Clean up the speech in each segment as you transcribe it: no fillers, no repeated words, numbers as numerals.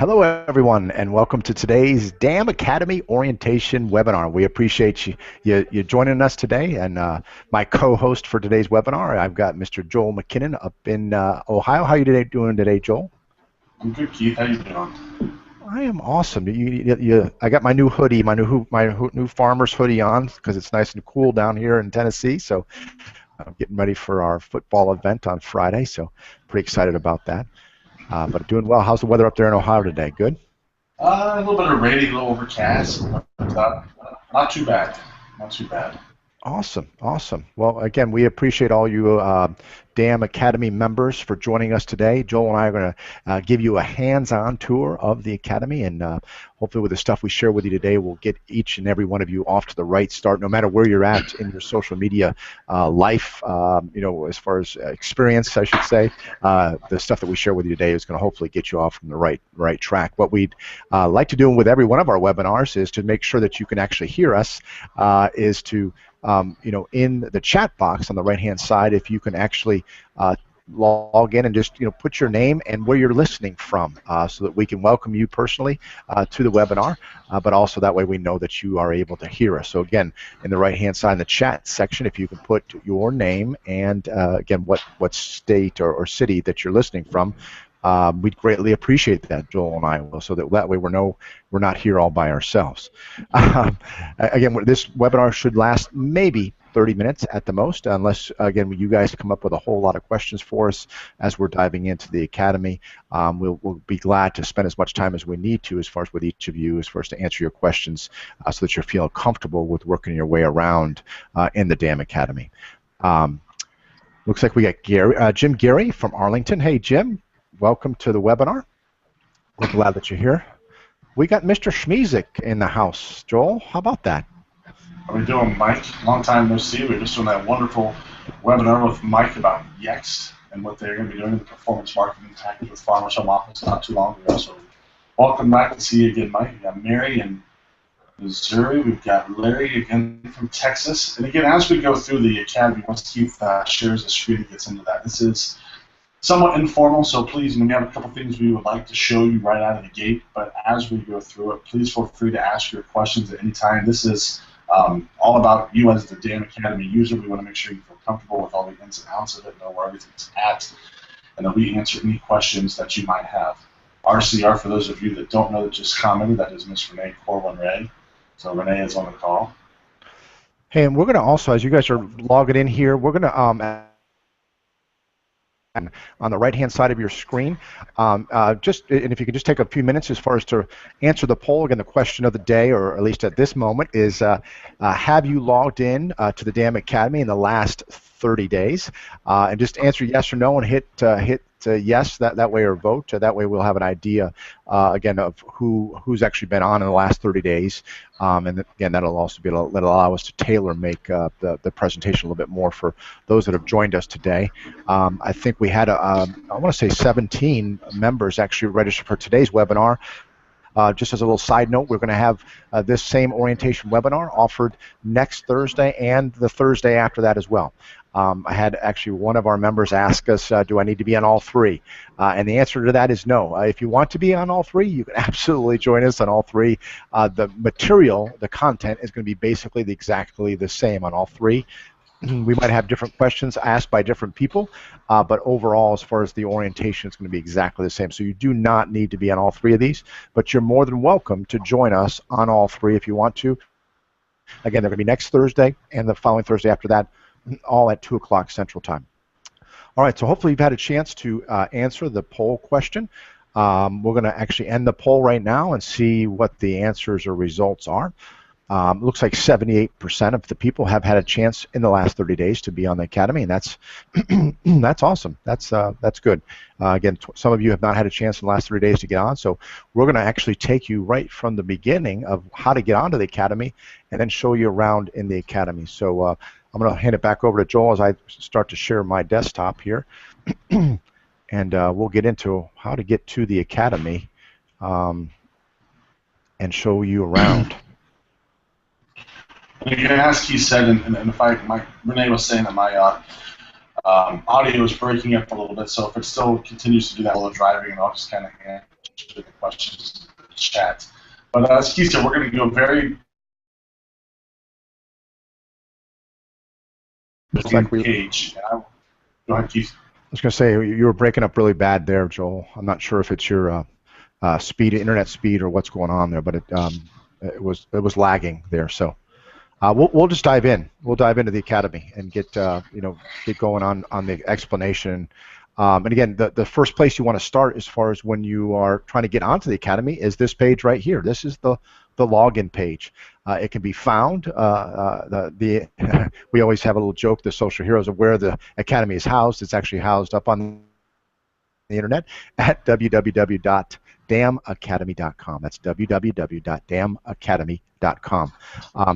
Hello, everyone, and welcome to today's DAMM Academy Orientation webinar. We appreciate you joining us today, and my co-host for today's webinar, I've got Mr. Joel McKinnon up in Ohio. How are you doing today, Joel? I'm good, Keith. How you doing? I am awesome. I got my new hoodie, my new farmer's hoodie on because it's nice and cool down here in Tennessee. So I'm getting ready for our football event on Friday. So pretty excited about that. But doing well. How's the weather up there in Ohio today? Good? A little bit of rainy, a little overcast, but not too bad. Not too bad. Awesome, awesome. Well, again, we appreciate all you DAMM Academy members for joining us today. Joel and I are going to give you a hands-on tour of the Academy, and hopefully with the stuff we share with you today, we'll get each and every one of you off to the right start, no matter where you're at in your social media life, as far as experience, I should say. The stuff that we share with you today is going to hopefully get you off from the right track. What we'd like to do with every one of our webinars is to make sure that you can actually hear us, is to in the chat box on the right-hand side, if you can actually log in and just put your name and where you're listening from, so that we can welcome you personally to the webinar, but also that way we know that you are able to hear us. So again, in the right-hand side in the chat section, if you can put your name and again what state or city that you're listening from, we'd greatly appreciate that, Joel and I will, so that way we're not here all by ourselves. Again, this webinar should last maybe 30 minutes at the most, unless, again, you guys come up with a whole lot of questions for us as we're diving into the Academy. We'll be glad to spend as much time as we need to, as far as with each of you, as far as to answer your questions, so that you're feeling comfortable with working your way around in the DAMM Academy. Looks like we got Jim Gary from Arlington. Hey, Jim. Welcome to the webinar. We're glad that you're here. We got Mr. Schmiezik in the house. Joel, how about that? How are we doing, Mike? Long time no see. We were just doing that wonderful webinar with Mike about Yext and what they're going to be doing in the performance marketing package with Farmers Home Office not too long ago. So welcome back to see you again, Mike. We've got Mary in Missouri. We've got Larry again from Texas. And again, as we go through the Academy, once Keith shares the screen and gets into that, this is somewhat informal, so please, we have a couple things we would like to show you right out of the gate, but as we go through it, please feel free to ask your questions at any time. This is all about you as the DAMM Academy user. We want to make sure you feel comfortable with all the ins and outs of it, know where everything's at, and that we answer any questions that you might have. RCR, for those of you that don't know that just commented, that is Miss Renee Corwin-Ray. So Renee is on the call. Hey, and we're going to also, as you guys are logging in here, we're going to on the right-hand side of your screen, and if you could just take a few minutes as far as to answer the poll. Again, the question of the day, or at least at this moment, is have you logged in to the DAMM Academy in the last 30 days? And just answer yes or no and hit yes that way, or vote. That way we'll have an idea, again, of who's actually been on in the last 30 days. And again, that'll also that'll allow us to tailor make the presentation a little bit more for those that have joined us today. I think we had, I want to say 17 members actually registered for today's webinar. Just as a little side note, we're going to have this same orientation webinar offered next Thursday and the Thursday after that as well. I had actually one of our members ask us, do I need to be on all three? And the answer to that is no. If you want to be on all three, you can absolutely join us on all three. The material, the content, is going to be basically exactly the same on all three. We might have different questions asked by different people, but overall, as far as the orientation, it's going to be exactly the same. So you do not need to be on all three of these, but you're more than welcome to join us on all three if you want to. Again, they're going to be next Thursday and the following Thursday after that, all at 2 o'clock Central Time. All right, so hopefully you've had a chance to answer the poll question. We're going to actually end the poll right now and see what the answers or results are. Looks like 78% of the people have had a chance in the last 30 days to be on the Academy, and that's that's awesome. That's good. Again, some of you have not had a chance in the last 30 days to get on, so we're going to actually take you right from the beginning of how to get onto the Academy and then show you around in the Academy. So I'm going to hand it back over to Joel as I start to share my desktop here, and we'll get into how to get to the Academy and show you around. And again, as he said, and if Renee was saying that my audio is breaking up a little bit, so if it still continues to do that while driving, and I'll just kind of the questions in the chat. But as Keith said, we're going to go very like page. Go ahead, Keith. I was going to say you were breaking up really bad there, Joel. I'm not sure if it's your internet speed, or what's going on there, but it was lagging there. So we'll just dive in. We'll dive into the academy and get going on the explanation. And again, the first place you want to start as far as when you are trying to get onto the academy is this page right here. This is the login page. It can be found. We always have a little joke, the social heroes, of where the academy is housed. It's actually housed up on the internet at www.dammacademy.com. That's www.dammacademy.com.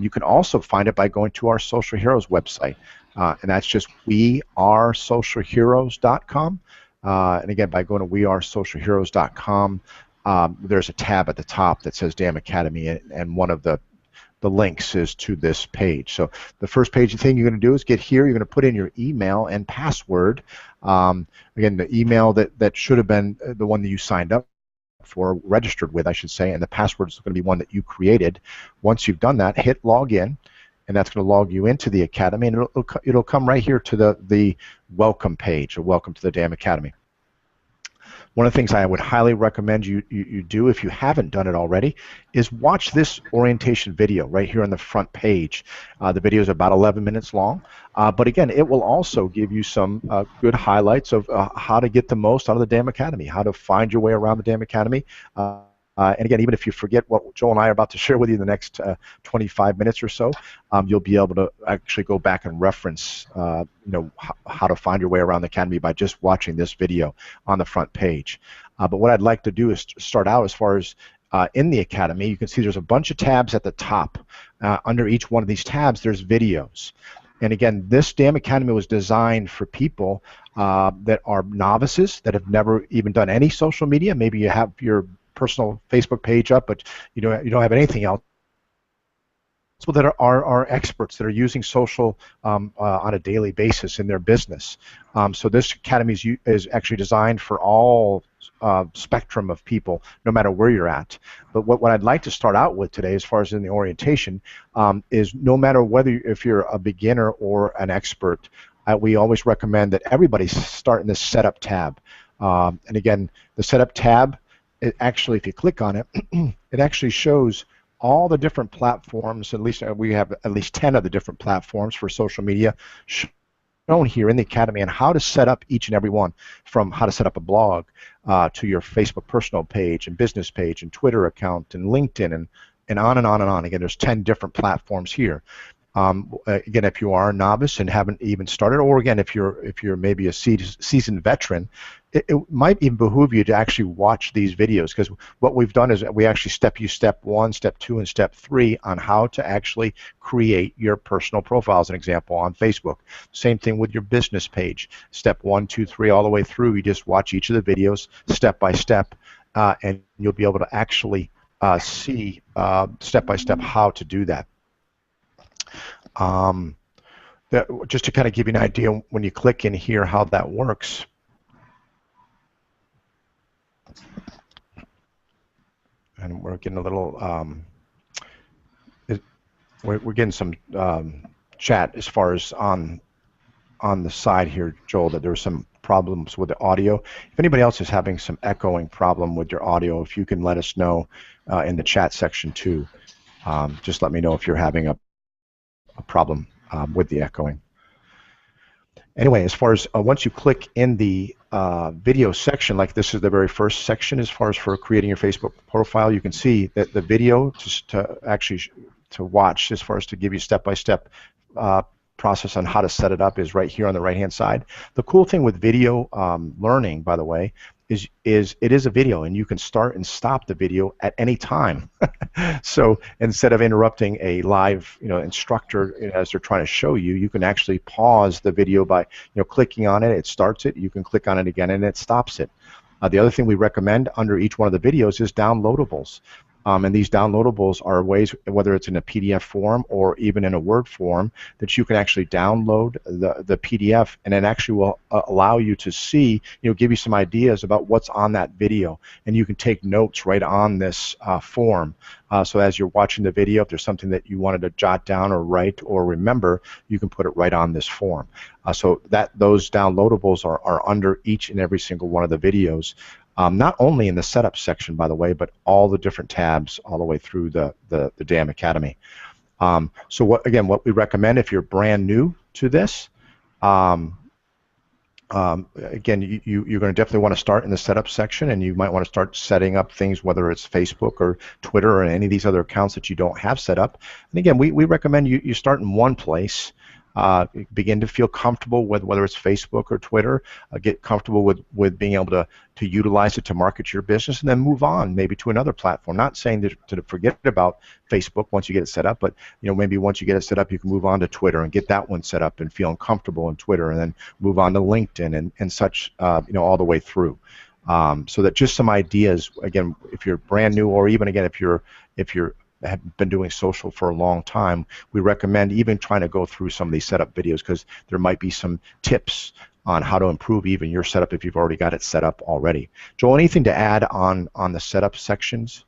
You can also find it by going to our Social Heroes website, and that's just wearesocialheroes.com. And again, by going to wearesocialheroes.com, there's a tab at the top that says DAMM Academy, and one of the links is to this page. So the first thing you're going to do is get here. You're going to put in your email and password. Again, the email that should have been the one that you signed up for, registered with, I should say, and the password is going to be one that you created. Once you've done that, hit log in, and that's going to log you into the academy, and it'll come right here to the welcome page, or welcome to the DAMM Academy. One of the things I would highly recommend you do, if you haven't done it already, is watch this orientation video right here on the front page. The video is about 11 minutes long, but again, it will also give you some good highlights of how to get the most out of the DAMM Academy, how to find your way around the DAMM Academy. And again, even if you forget what Joel and I are about to share with you in the next 25 minutes or so, you'll be able to actually go back and reference how to find your way around the Academy by just watching this video on the front page. But what I'd like to do is start out as far as in the Academy. You can see there's a bunch of tabs at the top. Under each one of these tabs, there's videos. And again, this DAMM Academy was designed for people that are novices, that have never even done any social media. Maybe you have your personal Facebook page up, but you don't have anything else. So that are experts that are using social on a daily basis in their business. So this academy is actually designed for all spectrum of people, no matter where you're at. But what I'd like to start out with today, as far as in the orientation, is no matter if you're a beginner or an expert, we always recommend that everybody start in the Setup tab. And again, the Setup tab, it actually, if you click on it, it actually shows all the different platforms. At least we have at least 10 of the different platforms for social media shown here in the Academy, and how to set up each and every one, from how to set up a blog to your Facebook personal page and business page and Twitter account and LinkedIn, and on and on and on. Again, there's 10 different platforms here. Again, if you are a novice and haven't even started, or again, if you're maybe a seasoned veteran, it might even behoove you to actually watch these videos, because what we've done is we actually step 1, step 2, and step 3 on how to actually create your personal profile, as an example, on Facebook. Same thing with your business page. Step 1, 2, 3, all the way through. You just watch each of the videos step by step, and you'll be able to actually see step by step how to do that. Just to kind of give you an idea, when you click in here, how that works. And we're getting a little, we're getting some chat as far as on the side here, Joel, that there were some problems with the audio. If anybody else is having some echoing problem with your audio, if you can let us know in the chat section too. Just let me know if you're having a problem with the echoing. Anyway, as far as once you click in the video section, like this is the very first section as far as for creating your Facebook profile, you can see that the video to watch, as far as to give you step-by-step process on how to set it up, is right here on the right-hand side. The cool thing with video learning, by the way, is it is a video, and you can start and stop the video at any time. So instead of interrupting a live instructor as they're trying to show you, you can actually pause the video by clicking on it. It starts it. You can click on it again, and it stops it. The other thing we recommend under each one of the videos is downloadables. And these downloadables are ways, whether it's in a PDF form or even in a Word form, that you can actually download the PDF, and it actually will allow you to see, give you some ideas about what's on that video, and you can take notes right on this form. So as you're watching the video, if there's something that you wanted to jot down or write or remember, you can put it right on this form. So those downloadables are under each and every single one of the videos. Not only in the setup section, by the way, but all the different tabs all the way through the DAMM Academy. So what we recommend if you're brand new to this, again, you're going to definitely want to start in the setup section, and you might want to start setting up things, whether it's Facebook or Twitter or any of these other accounts that you don't have set up. And again, we recommend you start in one place. Begin to feel comfortable with whether it's Facebook or Twitter, get comfortable with being able to utilize it to market your business, and then move on maybe to another platform. Not saying to forget about Facebook once you get it set up, but maybe once you get it set up, you can move on to Twitter and get that one set up and feeling comfortable in Twitter, and then move on to LinkedIn and such, all the way through. So that just some ideas, again, if you're brand new, or even again if you're have been doing social for a long time, we recommend even trying to go through some of these setup videos, because there might be some tips on how to improve even your setup if you've already got it set up already. Joel, anything to add on the setup sections?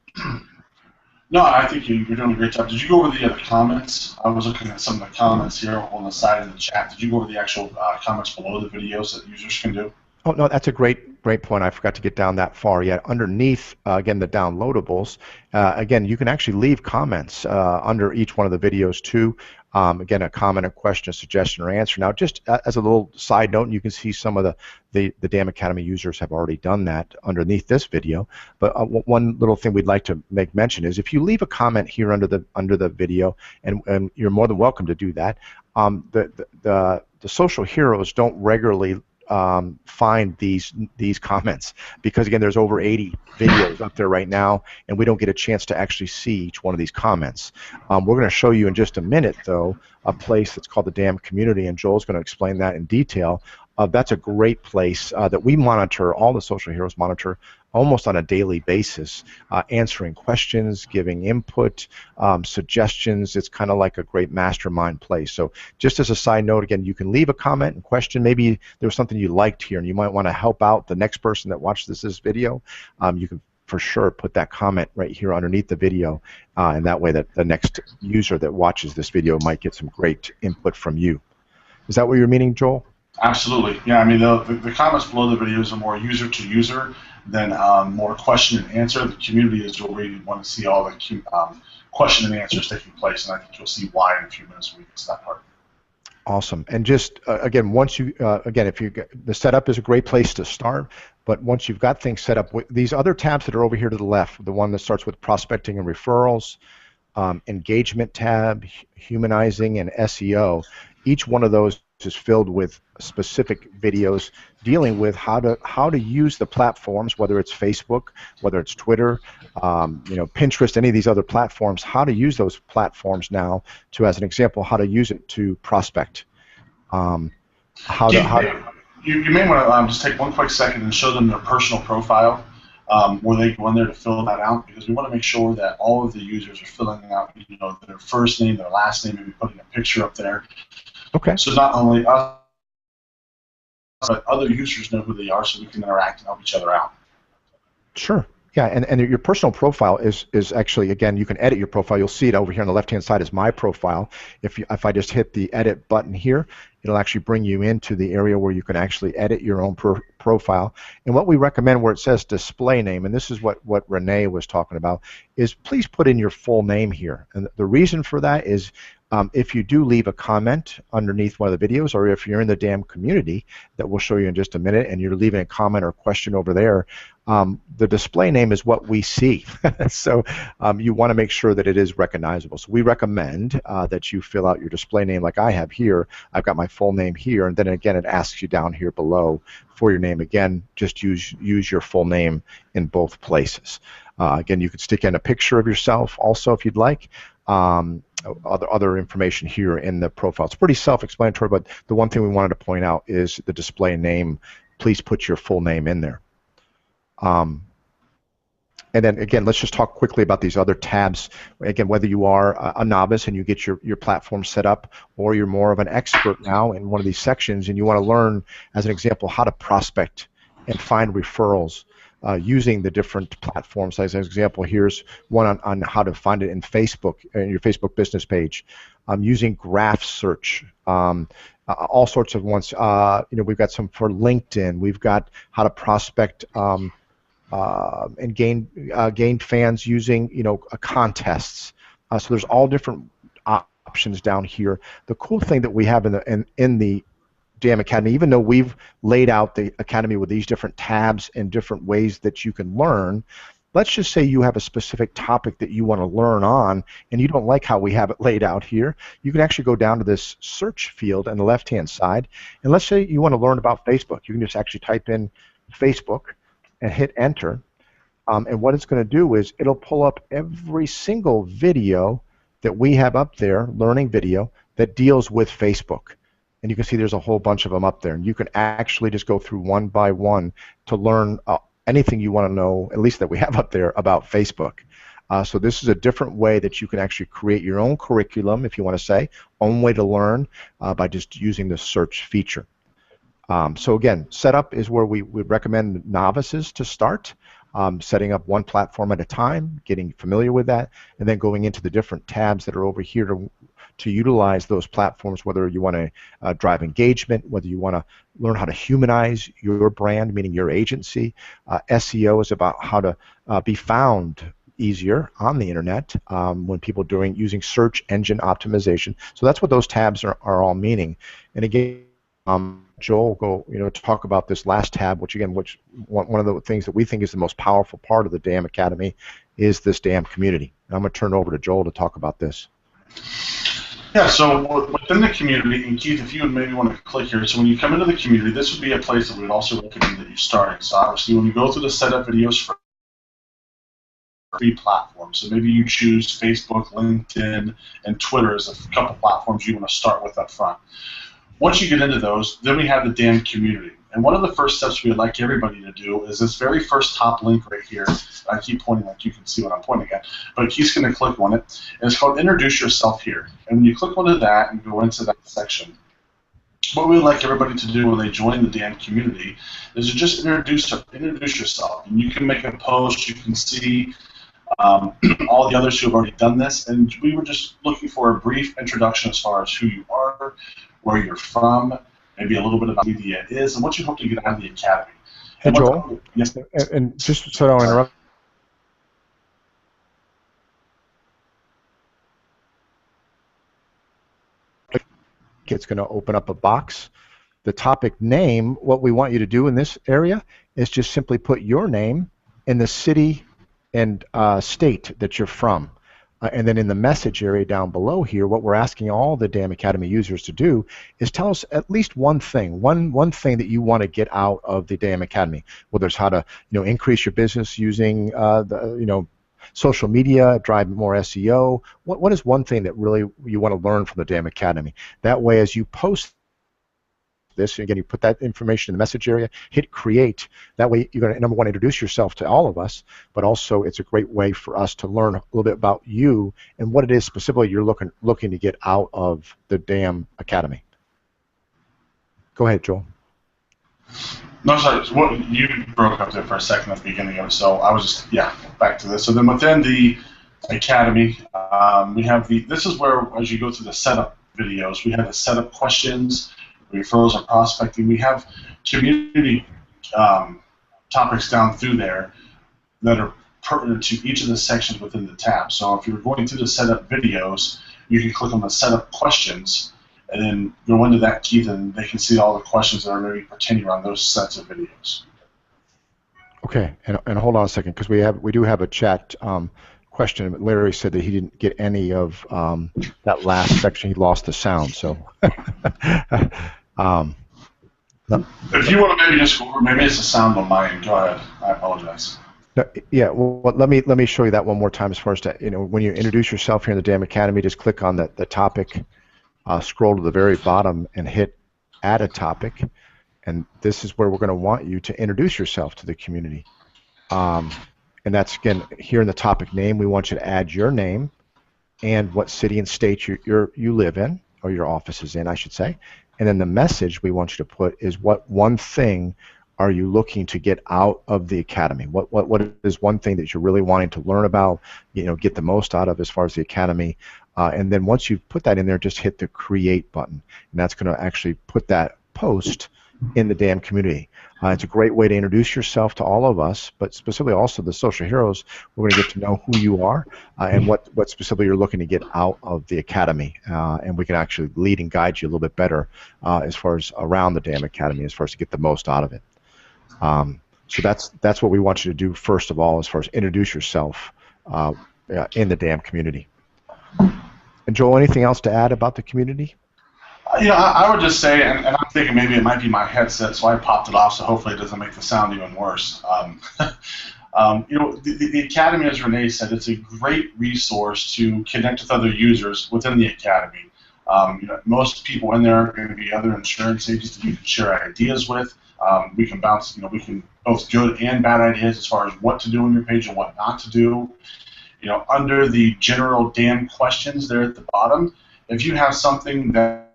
No, I think you're doing a great job. Did you go over the comments? I was looking at some of the comments here on the side of the chat. Did you go over the actual comments below the videos that users can do? Oh, no, that's a great point. I forgot to get down that far yet. Underneath, again, the downloadables, again, you can actually leave comments under each one of the videos too. Again, a comment, a question, a suggestion, or answer. Now, just as a little side note, you can see some of the DAMM Academy users have already done that underneath this video. But one little thing we'd like to make mention is if you leave a comment here under the video, and you're more than welcome to do that, the social heroes don't regularly find these comments, because again, there's over 80 videos up there right now, and we don't get a chance to actually see each one of these comments. We're going to show you in just a minute, though, a place that's called the DAMM Community, and Joel's going to explain that in detail. That's a great place that we monitor, all the social heroes monitor almost on a daily basis, answering questions, giving input, suggestions. It's kind of like a great mastermind place. So just as a side note, again, you can leave a comment and question. Maybe there was something you liked here and you might want to help out the next person that watches this video. You can for sure put that comment right here underneath the video, and that way that the next user that watches this video might get some great input from you. Is that what you're meaning, Joel? Absolutely. Yeah, I mean, the comments below the videos are more user to user than more question and answer. The community is where we want to see all the question and answers taking place, and I think you'll see why in a few minutes when we get to that part. Awesome. And just again, once you the setup is a great place to start, but once you've got things set up, these other tabs that are over here to the left, the one that starts with prospecting and referrals, engagement tab, humanizing, and SEO, each one of those is filled with specific videos dealing with how to use the platforms, whether it's Facebook, whether it's Twitter, Pinterest, any of these other platforms, how to use those platforms now to, as an example, how to use it to prospect. You may want to just take one quick second and show them their personal profile, where they go in there to fill that out, because we want to make sure that all of the users are filling out, their first name, their last name, maybe putting a picture up there. Okay. So not only us, but other users know who they are, so we can interact and help each other out. Sure. Yeah, and your personal profile is actually, again, you can edit your profile. You'll see it over here on the left-hand side is my profile. If I just hit the edit button here, it'll actually bring you into the area where you can actually edit your own profile. And what we recommend where it says display name, and this is what Renee was talking about, is please put in your full name here. And the reason for that is if you do leave a comment underneath one of the videos, or if you're in the DAMM community that we'll show you in just a minute, and you're leaving a comment or question over there, the display name is what we see. So you want to make sure that it is recognizable. So we recommend that you fill out your display name like I have here. I've got my full name here, and then again it asks you down here below for your name. Again, just use your full name in both places. Again, you could stick in a picture of yourself also if you'd like. Other information here in the profile. It's pretty self-explanatory, but the one thing we wanted to point out is the display name. Please put your full name in there. And then again, let's just talk quickly about these other tabs. Again, whether you are a novice and you get your platform set up, or you're more of an expert now in one of these sections and you want to learn, as an example, how to prospect and find referrals using the different platforms. As an example, here's one on how to find it in Facebook, in your Facebook business page, using graph search, all sorts of ones. We've got some for LinkedIn. We've got how to prospect and gain fans using contests. So there's all different options down here. The cool thing that we have in the DAMM Academy, even though we've laid out the Academy with these different tabs and different ways that you can learn, let's just say you have a specific topic that you want to learn on and you don't like how we have it laid out here. You can actually go down to this search field on the left-hand side, and let's say you want to learn about Facebook. You can just actually type in Facebook and hit enter, and what it's going to do is it'll pull up every single video that we have up there, learning video, that deals with Facebook. And you can see there's a whole bunch of them up there, and you can actually just go through one by one to learn anything you want to know, at least that we have up there, about Facebook. So this is a different way that you can actually create your own curriculum, if you want to say, own way to learn by just using the search feature. So again, setup is where we would recommend novices to start, setting up one platform at a time, getting familiar with that, and then going into the different tabs that are over here to utilize those platforms, whether you want to drive engagement, whether you want to learn how to humanize your brand, meaning your agency. SEO is about how to be found easier on the internet when people are using search engine optimization. So that's what those tabs are all meaning. And again, Joel will go talk about this last tab, which one of the things that we think is the most powerful part of the DAMM Academy is this DAMM community. And I'm going to turn it over to Joel to talk about this. Yeah, so within the community, and Keith, if you would maybe want to click here, so when you come into the community, this would be a place that we would also recommend that you start. So obviously when you go through the setup videos for free platforms, so maybe you choose Facebook, LinkedIn, and Twitter as a couple platforms you want to start with up front. Once you get into those, then we have the DAMM community. And one of the first steps we would like everybody to do is this very first top link right here. I keep pointing like you can see what I'm pointing at, but he's going to click on it. And it's called Introduce Yourself Here. And when you click onto that and go into that section, what we would like everybody to do when they join the DAMM community is to just introduce yourself. And you can make a post, you can see all the others who have already done this, and we were just looking for a brief introduction as far as who you are, where you're from, maybe a little bit about who the idea is, and what you hope to get out of the Academy. Hey, Joel, yes. And just so I don't interrupt, it's going to open up a box. The topic name, what we want you to do in this area is just simply put your name and the city and state that you're from. And then in the message area down below here, what we're asking all the DAMM Academy users to do is tell us at least one thing, one thing that you want to get out of the DAMM Academy. Whether it's how to increase your business using social media, drive more SEO. What is one thing that really you want to learn from the DAMM Academy? That way, as you post this, again, you put that information in the message area, hit create. That way you're going to, number one, introduce yourself to all of us, but also it's a great way for us to learn a little bit about you and what it is specifically you're looking to get out of the DAMM Academy. Go ahead, Joel. No, sorry, you broke up there for a second at the beginning of it, so I was just, back to this. So then within the Academy, we have this is where, as you go through the setup videos, we have the setup questions, referrals and prospecting. We have community topics down through there that are pertinent to each of the sections within the tab. So if you're going through the setup videos, you can click on the setup questions and then go into that, Keith, and they can see all the questions that are maybe pertaining around those sets of videos. Okay, and hold on a second, because we do have a chat question. Larry said that he didn't get any of that last section. He lost the sound. So, if you want to maybe just go over, maybe it's a sound on my end. Go ahead. I apologize. No, yeah. Well, let me show you that one more time. As far as when you introduce yourself here in the DAMM Academy, just click on the topic, scroll to the very bottom, and hit Add a Topic. And this is where we're going to want you to introduce yourself to the community. And that's, again, here in the topic name, we want you to add your name and what city and state you live in, or your office is in, I should say. And then the message we want you to put is, what one thing are you looking to get out of the academy? What is one thing that you're really wanting to learn about, get the most out of as far as the academy? And then once you've put that in there, just hit the create button. And that's going to actually put that post in the DAMM community. It's a great way to introduce yourself to all of us, but specifically also the social heroes. We're going to get to know who you are and what specifically you're looking to get out of the academy. And we can actually lead and guide you a little bit better as far as around the DAMM Academy, as far as to get the most out of it. So that's what we want you to do first of all, as far as introduce yourself in the DAMM community. And Joel, anything else to add about the community? I would just say, and I'm thinking maybe it might be my headset, so I popped it off, so hopefully it doesn't make the sound even worse. The Academy, as Renee said, it's a great resource to connect with other users within the Academy. Most people in there are going to be other insurance agents that you can share ideas with. We can bounce, we can both good and bad ideas as far as what to do on your page and what not to do. Under the general DAMM questions there at the bottom, if you have something that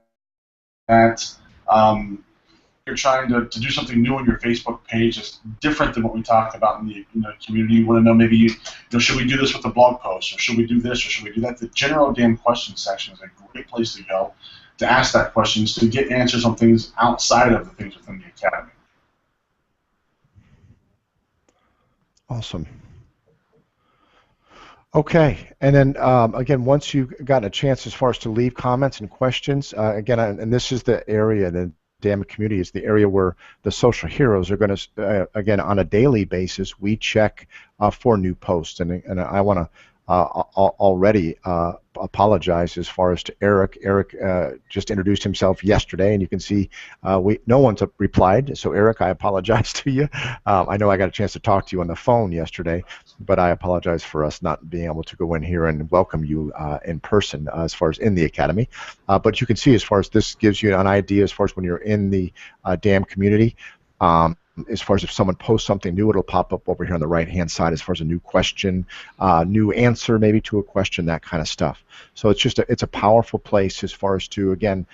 you're trying to do something new on your Facebook page that's different than what we talked about in the community, you want to know maybe should we do this with a blog post, or should we do this, or should we do that? The general DAMM question section is a great place to go to ask that question, to get answers on things outside of the things within the Academy. Awesome. Okay, and then again, once you've gotten a chance as far as to leave comments and questions, again, and this is the area, the DAMM community is the area where the social heroes are going to, again, on a daily basis, we check for new posts, and I want to already apologize as far as to Eric. Eric just introduced himself yesterday, and you can see no one's replied. So Eric, I apologize to you. I know I got a chance to talk to you on the phone yesterday, but I apologize for us not being able to go in here and welcome you in person as far as in the Academy. But you can see, as far as this gives you an idea as far as when you're in the DAMM community, as far as if someone posts something new, it'll pop up over here on the right-hand side as far as a new question, new answer maybe to a question, that kind of stuff. So it's a powerful place as far as to, again,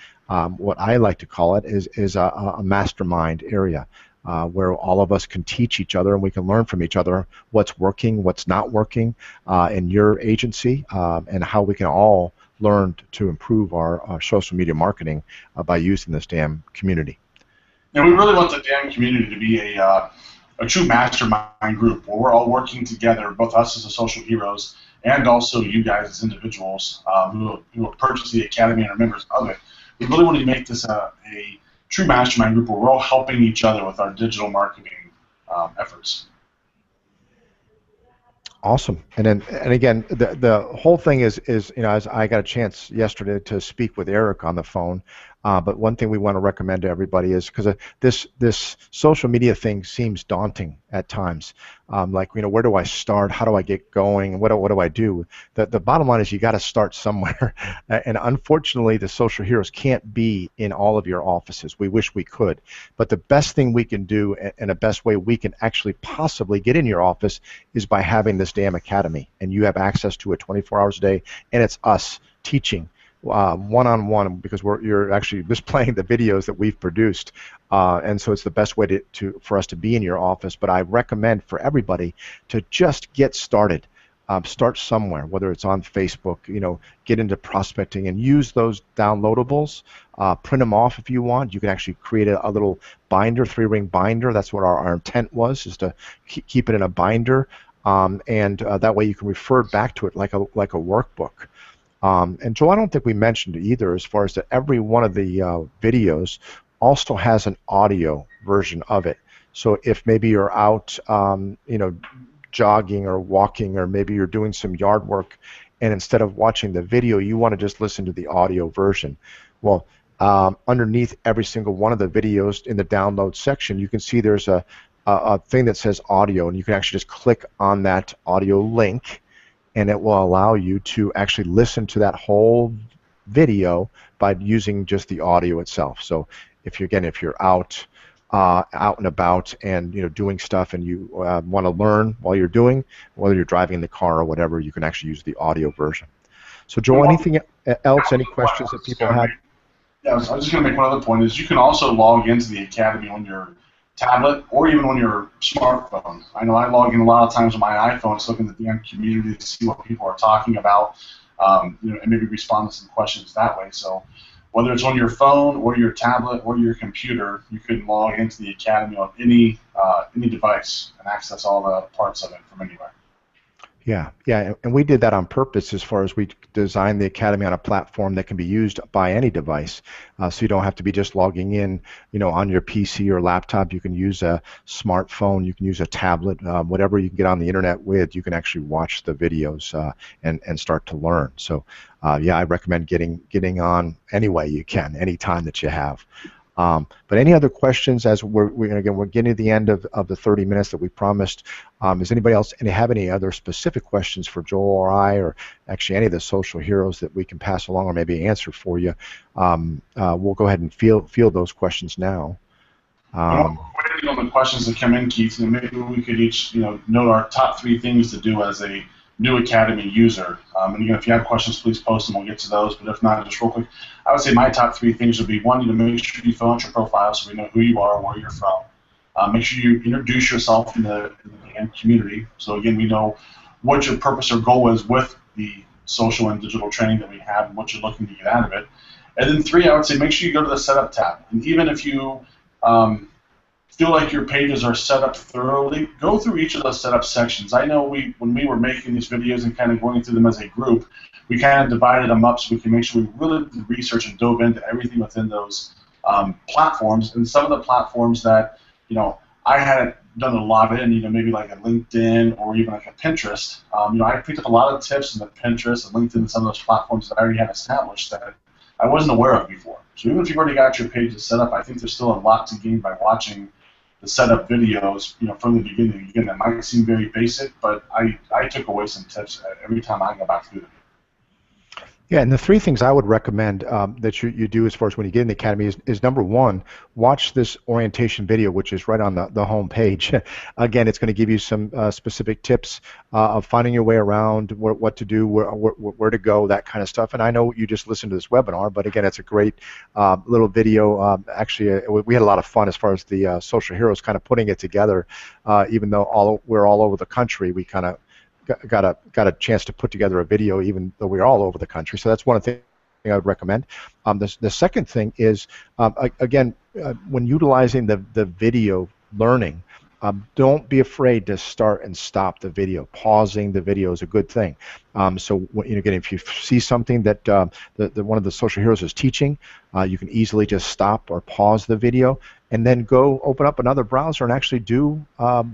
what I like to call it is a mastermind area where all of us can teach each other and we can learn from each other what's working, what's not working in your agency, and how we can all learn to improve our social media marketing by using this DAMM community. And we really want the DAMM community to be a true mastermind group where we're all working together, both us as the social heroes and also you guys as individuals who have purchased the Academy and are members of it. We really want to make this a true mastermind group where we're all helping each other with our digital marketing efforts. Awesome. And again, the whole thing is as I got a chance yesterday to speak with Eric on the phone, but one thing we want to recommend to everybody is, because this social media thing seems daunting at times. Like, where do I start? How do I get going? What do I do? The bottom line is you got to start somewhere. And unfortunately, the social heroes can't be in all of your offices. We wish we could. But the best thing we can do, and the best way we can actually possibly get in your office, is by having this DAMM Academy. And you have access to it 24 hours a day, and it's us teaching one-on-one, because you're actually displaying the videos that we've produced, and so it's the best way for us to be in your office. But I recommend for everybody to just get started. Start somewhere, whether it's on Facebook, get into prospecting and use those downloadables, print them off if you want. You can actually create a little binder, 3-ring binder. That's what our intent was, is to keep it in a binder, and that way you can refer back to it like a workbook. And Joel, I don't think we mentioned either, as far as that every one of the videos also has an audio version of it. So if maybe you're out, jogging or walking, or maybe you're doing some yard work, and instead of watching the video, you want to just listen to the audio version. Well, underneath every single one of the videos in the download section, you can see there's a thing that says audio, and you can actually just click on that audio link, and it will allow you to actually listen to that whole video by using just the audio itself. So if you're out out and about and doing stuff, and you want to learn while you're doing, whether you're driving in the car or whatever, you can actually use the audio version. So Joel, anything else? Any questions that people had? Yeah, I was just going to make one other point. Is you can also log into the Academy on your tablet or even on your smartphone. I know I log in a lot of times on my iPhone, just looking at the DAMM community to see what people are talking about, and maybe respond to some questions that way. So whether it's on your phone or your tablet or your computer, you can log into the Academy on any device and access all the parts of it from anywhere. Yeah, yeah, and we did that on purpose as far as we designed the Academy on a platform that can be used by any device. So you don't have to be just logging in, on your PC or laptop. You can use a smartphone, you can use a tablet, whatever you can get on the internet with, you can actually watch the videos and start to learn. So yeah, I recommend getting on any way you can, any time that you have. But any other questions as we're getting to the end of the 30 minutes that we promised. Does anybody else have any other specific questions for Joel or I, or actually any of the social heroes that we can pass along or maybe answer for you? We'll go ahead and field those questions now. Waiting on the questions that come in, Keith, and maybe we could each note our top 3 things to do as a new Academy user. And again, if you have questions, please post them. We'll get to those. But if not, just real quick, I would say my top 3 things would be: 1, make sure you fill out your profile so we know who you are, where you're from. Make sure you introduce yourself in the DAMM community. So again, we know what your purpose or goal is with the social and digital training that we have and what you're looking to get out of it. And then 3, I would say make sure you go to the setup tab. And even if you feel like your pages are set up thoroughly, go through each of those setup sections. I know when we were making these videos and kind of going through them as a group, we kind of divided them up so we can make sure we really did research and dove into everything within those platforms. And some of the platforms that I hadn't done a lot in, maybe like a LinkedIn or even like a Pinterest. I picked up a lot of tips in the Pinterest and LinkedIn and some of those platforms that I already had established that I wasn't aware of before. So even if you've already got your pages set up, I think there's still a lot to gain by watching the setup videos, from the beginning. Again, that might seem very basic, but I took away some tips every time I go back through them. Yeah, and the 3 things I would recommend that you do as far as when you get in the Academy is number 1, watch this orientation video, which is right on the home page. Again, it's going to give you some specific tips of finding your way around, what to do, where to go, that kind of stuff. And I know you just listened to this webinar, but again, it's a great little video. Actually, we had a lot of fun as far as the social heroes kind of putting it together. Even though we're all over the country, we kind of got a chance to put together a video, even though we're all over the country. So that's one thing I would recommend. The second thing is, again, when utilizing the video learning, don't be afraid to start and stop the video. Pausing the video is a good thing. So again, if you see something that one of the social heroes is teaching, you can easily just stop or pause the video and then go open up another browser and actually do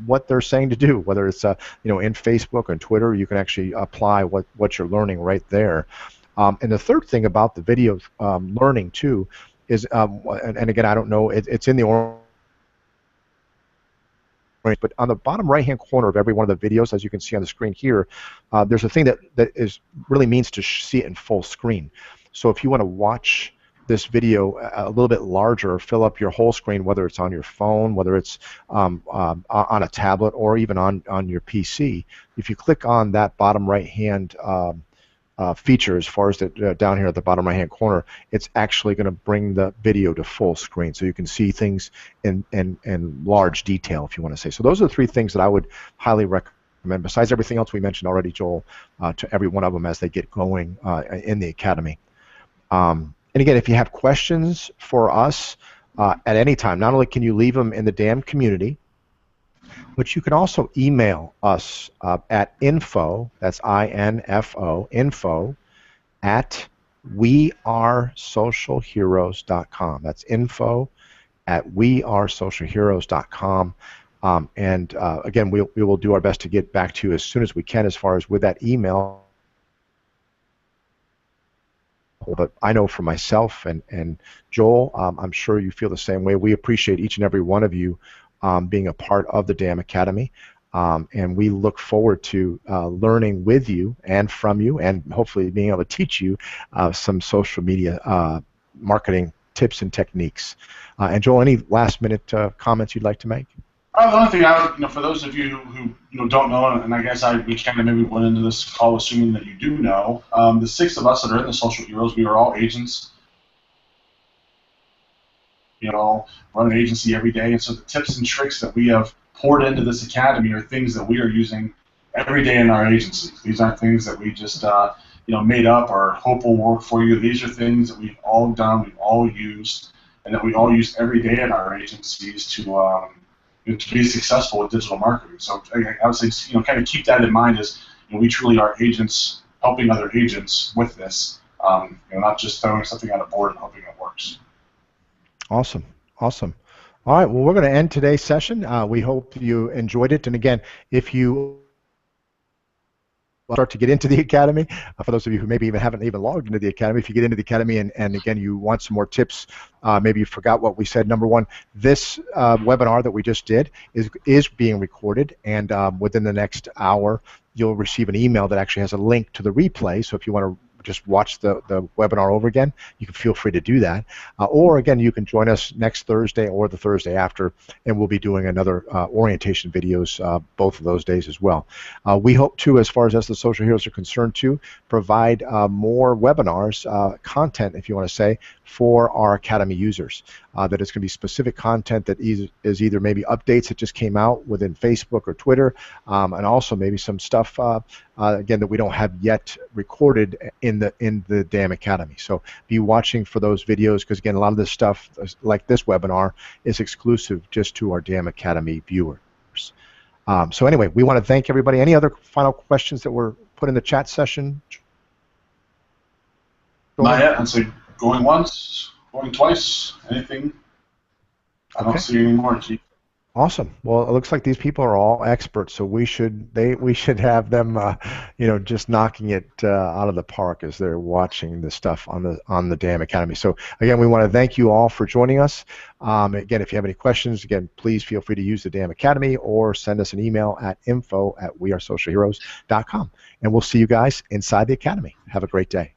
what they're saying to do. Whether it's in Facebook and Twitter, you can actually apply what you're learning right there. And the third thing about the video learning too is, and again, I don't know, it's in the but on the bottom right-hand corner of every one of the videos, as you can see on the screen here, there's a thing that really means to see it in full screen. So if you want to watch this video a little bit larger, or fill up your whole screen, whether it's on your phone, whether it's on a tablet, or even on your PC, if you click on that bottom right-hand feature, as far as down here at the bottom right-hand corner, it's actually going to bring the video to full screen, so you can see things in large detail, if you want to say. So those are the 3 things that I would highly recommend, besides everything else we mentioned already, Joel, to every one of them as they get going in the Academy. And again, if you have questions for us at any time, not only can you leave them in the DAMM community, but you can also email us at info, that's I-N-F-O, info at wearesocialheroes.com. That's info at wearesocialheroes.com. And again, we will do our best to get back to you as soon as we can as far as with that email. But I know for myself and Joel, I'm sure you feel the same way. We appreciate each and every one of you being a part of the DAMM Academy, and we look forward to learning with you and from you, and hopefully being able to teach you some social media marketing tips and techniques. And Joel, any last-minute comments you'd like to make? The only thing I would, for those of you who don't know, and I guess we kind of maybe went into this call assuming that you do know, the 6 of us that are in the Social Heroes, we are all agents. Run an agency every day, and so the tips and tricks that we have poured into this academy are things that we are using every day in our agency. These aren't things that we just made up or hope will work for you. These are things that we've all done, we've all used, and that we all use every day in our agencies to be successful with digital marketing. So I would say, kind of keep that in mind as we truly are agents helping other agents with this, not just throwing something on a board and hoping it works. Awesome, awesome. All right, well, we're going to end today's session. We hope you enjoyed it. And again, if you start to get into the academy, for those of you who maybe haven't logged into the academy, if you get into the academy and again you want some more tips, maybe you forgot what we said. Number one, this webinar that we just did is being recorded, and within the next hour you'll receive an email that actually has a link to the replay. So if you want to just watch the webinar over again, you can feel free to do that. Or again, you can join us next Thursday or the Thursday after, and we'll be doing another orientation videos both of those days as well. We hope to, as far as the Social Heroes are concerned, to provide more webinars, content, if you want to say, for our Academy users. That it's going to be specific content that is either maybe updates that just came out within Facebook or Twitter, and also maybe some stuff again that we don't have yet recorded in the DAMM Academy. So be watching for those videos, because again, a lot of this stuff, like this webinar, is exclusive just to our DAMM Academy viewers. So anyway, we want to thank everybody. Any other final questions that were put in the chat session? Not yet. I'd say going once, going twice, anything. I don't see any more, Chief. Awesome. Well, it looks like these people are all experts, so we should have them, just knocking it out of the park as they're watching the stuff on the DAMM Academy. So again, we want to thank you all for joining us. Again, if you have any questions, again, please feel free to use the DAMM Academy or send us an email at info@wearesocialheroes.com, and we'll see you guys inside the Academy. Have a great day.